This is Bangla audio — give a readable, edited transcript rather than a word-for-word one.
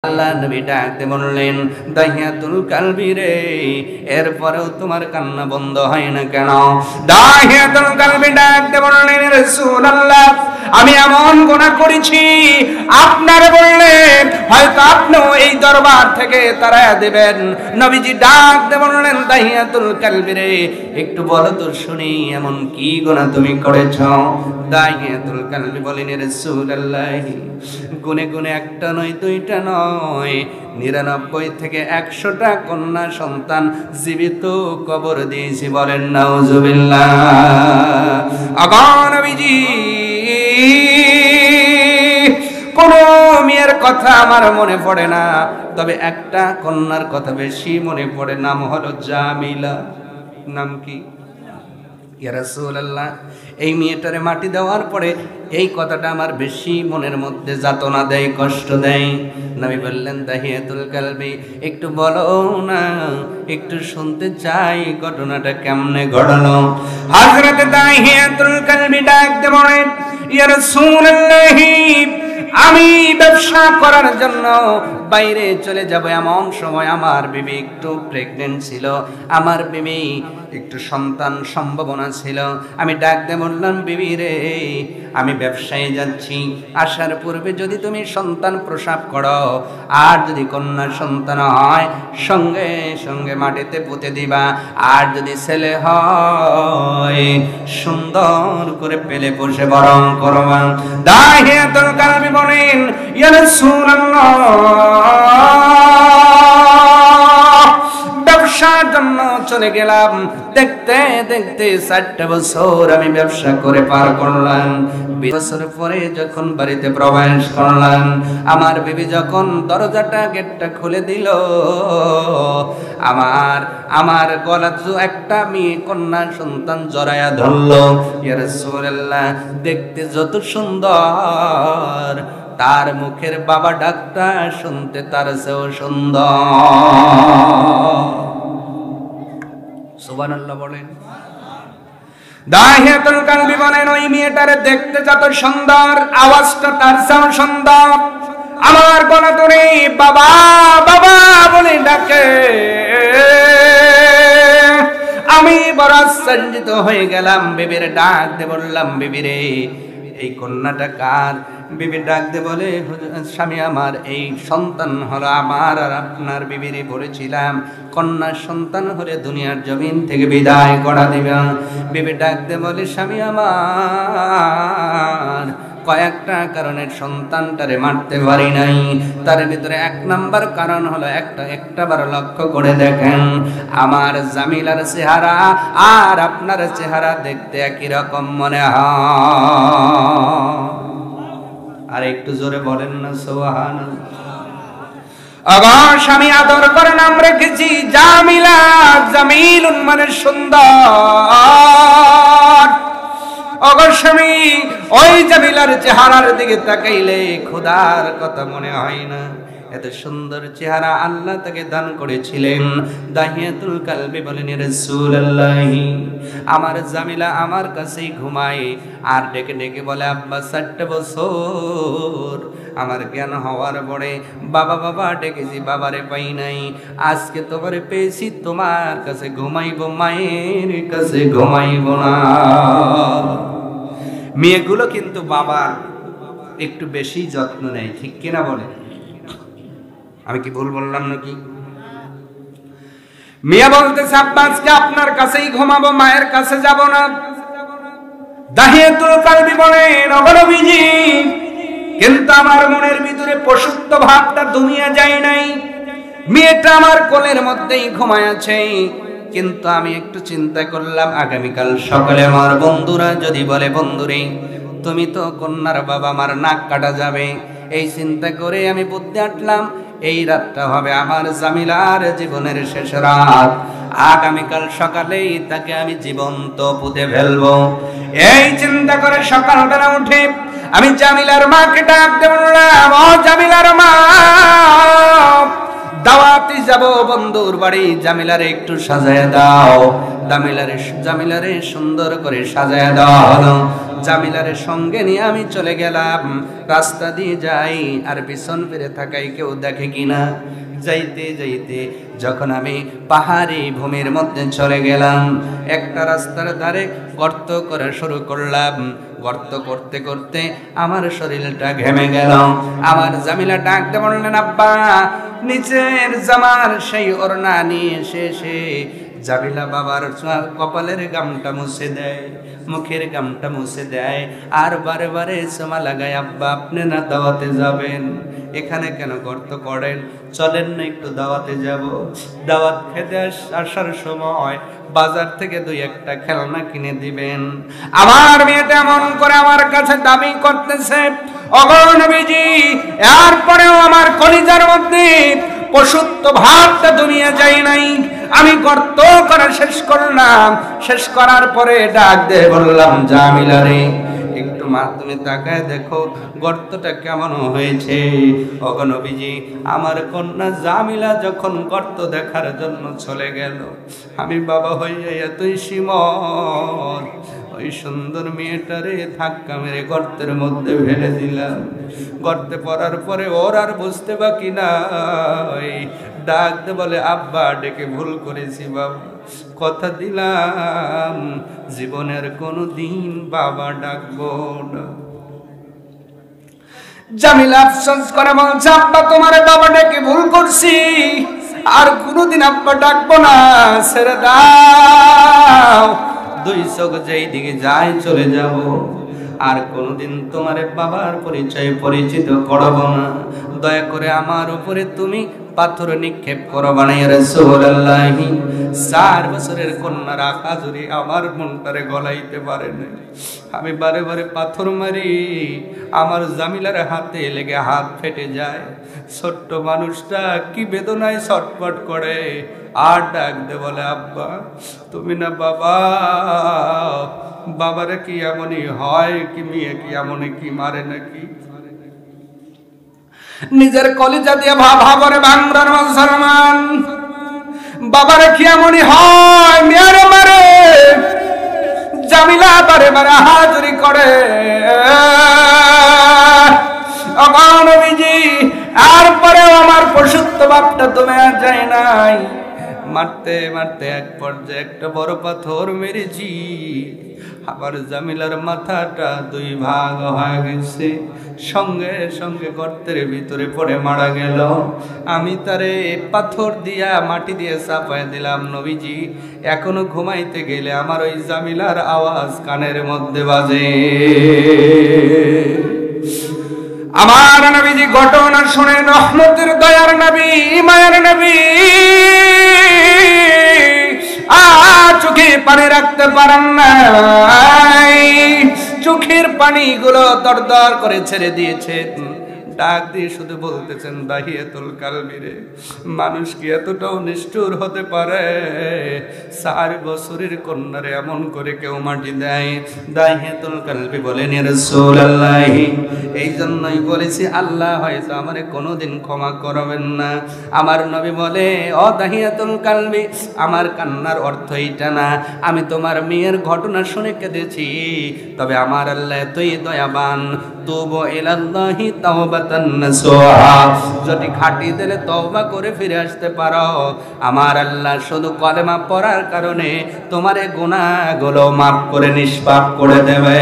আল্লাহ নবী ডাকতে বললেন, দাহিয়াতুল কালবি রে, এরপরেও তোমার কান্না বন্ধ হয় না কেন? দাহিয়াতুল কালবি ডাকতে বললেন, রাসূলুল্লাহ, আমি এমন গুনাহ করেছি, আপনারে বললেন হয়তো আপনিও এই দরবার থেকে তাড়ায়া দেবেন। নবীজি ডাকতে বললেন, দাহিয়াতুল কালবি রে, একটু বলো তো শুনি, এমন কি গুনাহ তুমি করেছো? দাহিয়াতুল কালবি বলেন, রাসূলুল্লাহ, গুনে গুনে একটা নয়, দুইটা নয়, 99 থেকে 100টা কন্যা সন্তান জীবিত কবর দিয়েছি। বলেন নাউজুবিল্লাহ। আবার নবীজি কোন মেয়ের কথা আমার মনে পড়ে না, তবে একটা কন্যার কথা বেশি মনে পড়ে, নাম হলো জামিলা। নাম কি? ইয়া রাসূলুল্লাহ, এই মেয়েটারে মাটি দেওয়ার পরে এই কথাটা আমার বেশি মনের মধ্যে যাতনা দেয়, কষ্ট দেয়। নবী বললেন, দাহিয়াতুল কালবি, একটু বলো না, একটু শুনতে চাই ঘটনাটা কেমনে ঘটলো। হযরত দাহিয়াতুল কালবি ডাকতে বলেন, ইয়া রাসূলুল্লাহ, আমি ব্যবসা করার জন্য বাইরে চলে যাব, এমন সময় আমার বিবি একটু প্রেগনেন্ট ছিল, আমার বিবি একটু সন্তান সম্ভাবনা ছিল। আমি ডাকতে বললাম, বিবি রে, আমি ব্যবসায় যাচ্ছি, আসার পূর্বে যদি তুমি সন্তান প্রসব করো, আর যদি কন্যা সন্তান হয় সঙ্গে সঙ্গে মাটিতে পুঁতে দিবা, আর যদি ছেলে হয় সুন্দর করে পেলে পোষে বরণ করবা। দাহিয়াতুল কালবি বলেন, ইয়া রাসূলুল্লাহ, ব্যবসার জন্য চলে গেলাম, দেখতে দেখতে 4টা বছর আমি ব্যবসা করে পার করলাম। 20 বছর পরে যখন বাড়িতে প্রবেশ করলাম, আমার বিবি যখন দরজাটা গেটটা খুলে দিল, আমার গলা একটা মেয়ে কন্যা সন্তান জড়ায়া ধরলো। ইয়া রাসূলুল্লাহ, দেখতে যত সুন্দর, তার মুখের বাবা ডাকটা শুনতে তার চেয়েও সুন্দর। সুবহানাল্লাহ বলেন। দাহিয়াতুল কালবি বলেন, ওই মেয়েটারে দেখতে যত সুন্দর, আওয়াজটা তার চেয়েও সুন্দর। আমার গলা ধরে বাবা বাবা বলে ডাকে, আমি বড় আশ্চর্যিত হয়ে গেলাম। বিবির ডাক দিয়ে বললাম, বিবি রে, এই কন্যাটা কার? বিবি ডাক দিয়ে বলে, স্বামী আমার, এই সন্তান হলো আমার আর আপনার। বিবিরে বলেছিলাম কন্যা সন্তান হলে দুনিয়ার জমিন থেকে বিদায় করা দিবে। বিবি ডাক দিয়ে বলে, স্বামী আমার, কয়েকটা কারণের সন্তানটারে মারতে পারি নাই, তার ভিতরে 1 নাম্বার কারণ হলো, একটাবার লক্ষ্য করে দেখেন, আমার জামিলার চেহারা আর আপনার চেহারা দেখতে একই রকম মনে হয়। আর একটু জোরে বলেন না সুবহানাল্লাহ। আবার স্বামী আদর করে নাম রেখেছি জামিলা, জামিলুন মানে সুন্দর। অগর স্বামী, ওই জামিলার চেহারার দিকে তাকাইলে খোদার কথা মনে হয় না, এত সুন্দর চেহারা আল্লাহ তাকে দান করেছিলেন। দাহিয়াতুল কালবি বলেন, রাসূলুল্লাহ, আমার জামিলা আমার কাছেই ঘুমায়, আর ডেকে ডেকে বলে, আব্বা 4টা বছর আমার জ্ঞান হওয়ার পরে বাবা বাবা ডেকেছি, বাবারে পাই নাই, আজকে তোমারে পেয়েছি, তোমার কাছে ঘুমাইব, মায়ের কাছে ঘুমাইব না। মেয়েগুলো কিন্তু বাবার একটু বেশি যত্ন নেয়, ঠিক কিনা বলে? আমি কি ভুল বললাম নাকি? মিয়া বলতেছে, আব্বা আজকে আপনার কাছেই ঘুমাবো, মায়ের কাছে যাব না। দাহিয়াতুল কালবি বলেন, ওগো নবীজি, কিন্তু আমার মনের ভিতরে পশুত্ব ভাবটা দুনিয়া যায় নাই। মেয়েটা আমার কোলের মধ্যেই ঘুমায় আছে, কিন্তু আমি একটু চিন্তা করলাম, আগামীকাল সকালে আমার বন্ধুরা যদি বলে, বন্ধুরে তুমি তো কন্যার বাবা, আমার নাক কাটা যাবে, এই চিন্তা করে আমি বুদ্ধি আটলাম, এই রাতটা হবে আমার জামিলার জীবনের শেষ রাত, আগামীকাল সকালেই তাকে আমি জীবন্ত পুঁতে ফেলবো। এই চিন্তা করে সকালবেলা উঠে আমি জামিলার মাকে ডাক দিয়ে বললাম, ও জামিলার মা, দাওয়াতে যাব বন্ধুর বাড়ি, জামিলারে একটু সাজায় দাও। জামিলারে সুন্দর করে সাজায় দেওয়া হলো। জামিলারে সঙ্গে নিয়ে আমি চলে গেলাম। রাস্তা দিয়ে যাই আর পিছন ফিরে থাকাই কেউ দেখে কিনা। যাইতে যাইতে যখন আমি পাহাড়ি ভূমির মধ্যে চলে গেলাম, একটা রাস্তার ধারে গর্ত করা শুরু করলাম। গর্ত করতে করতে আমার শরীরটা ঘেমে গেল। আমার জামিলা ডাকতে বললেন, আব্বা। নিচের জামার সেই ওড়না নিয়ে এসে জামিলা বাবার কপালের গামটা মুছে দেয়, মুখের গামটা মুছে দেয়, আর বারে বারে চুমা লাগায়, আব্বা আপনি না দাওয়াতে যাবেন, এখানে কেন গর্ত করেন, চলেন না একটু দাওয়াতে যাব। দাওয়াত খেতে আসার সময় বাজার থেকে 2-1টা খেলনা কিনে দিবেন। আমার মেয়েটা এমন করে আমার কাছে দাবি করতেছে, ওগো নবীজি, এরপরেও আমার কলিজার মধ্যে পশুত্ব ভাবটা দুনিয়া যায় নাই। আমি গর্ত করা শেষ করলাম। শেষ করার পরে ডাক দিয়ে বললাম, জামিলা রে, একটু মা তুমি তাকায় দেখো গর্তটা কেমন হয়েছে। ওগো নবীজি, আমার কন্যা জামিলা যখন গর্ত দেখার জন্য চলে গেল, আমি বাবা হইয়া এতই সিমত ওই সুন্দর মেয়েটারে ধাক্কা মেরে গর্তের মধ্যে ফেলে দিলাম। গর্তে পড়ার পরে ওর আর বুঝতে বাকি নাই। ডাকতে বলে, আব্বা ডেকে ভুল করেছি বাবা, কথা দিলাম জীবনের কোনো দিন বাবা ডাকবো না। জামিলা আফসোস করে বলছে, আব্বা তোমার বাবা ডেকে ভুল করছি, আর কোনোদিন আব্বা ডাকবো না, ছেড়ে দাও। 2 চোখ যেই দিকে যায় চলে যাব, আর কোনোদিন তোমার বাবার পরিচয় পরিচিত করাবো না। দয়া করে আমার উপরে তুমি পাথর নিক্ষেপ করো বানাইয়া রাসূলুল্লাহ। 4 বছরের কন্যার আঁকা জুড়ে আমার মনটারে গলাইতে পারে না। আমি বারে বারে পাথর মারি, আমার জামিলার হাতে লেগে হাত ফেটে যায়। ছোট্ট মানুষটা কি বেদনায় ছটফট করে, আর ডাক দে বলে, আব্বা তুমি না বাবা, বাবারে কি এমনই হয়, কি মেয়ে কি এমনই কি মারে নাকি? নিজের কলিজা দিয়ে ভাবরে বাংলার মুসলমান, বাবারে কি এমনই হয়, মেয়েরে মারে। জামিলা বারে বারে হাজরি করে, নবীজি তারপরেও আমার পশুত্ব ভাবটা তুমি আর যায় নাই। মারতে মারতে এক পর্যায়ে একটা বড় পাথর মেরেছি, আবার জামিলার মাথাটা 2 ভাগ হয়ে গেছে, সঙ্গে সঙ্গে গর্তের ভিতরে পড়ে মারা গেল। আমি তারে পাথর দিয়া মাটি দিয়ে চাপায় দিলাম। নবীজি এখনো ঘুমাইতে গেলে আমার ওই জামিলার আওয়াজ কানের মধ্যে বাজে। আমার নবীজি ঘটনা শুনে রহমতের দয়ার নবী, মায়ের নবী চোখে পানি রাখতে পারেন না, চোখের পানিগুলো দরদর করে ছেড়ে দিয়েছেন। ডাক দিয়ে শুধু বলতেছেন, দাহিয়াতুল কালবিরে, মানুষ কি এতটাও নিষ্ঠুর হতে পারে? 4 বছরের কন্যারে এমন করে কেউ মাটি দেয়? দাহিয়াতুল কালবি বলেন, ইয়া রাসূলুল্লাহ, এই জন্যই বলেছি আল্লাহ হয়তো আমারে কোনোদিন ক্ষমা করবেন না। আমার নবী বলে, ও দাহিয়াতুল কালবি, আমার কান্নার অর্থ এইটা না, আমি তোমার মেয়ের ঘটনা শুনে কেঁদেছি, তবে আমার আল্লাহ এতই দয়াবান, তুবু ইলাল্লাহি তাওবাতান নাসুহা, যদি খাঁটি দিলে তওবা করে ফিরে আসতে পারো, আমার আল্লাহ শুধু কলেমা পড়ার কারণে তোমার গুনাহগুলো মাফ করে নিষ্পাপ করে দেবে।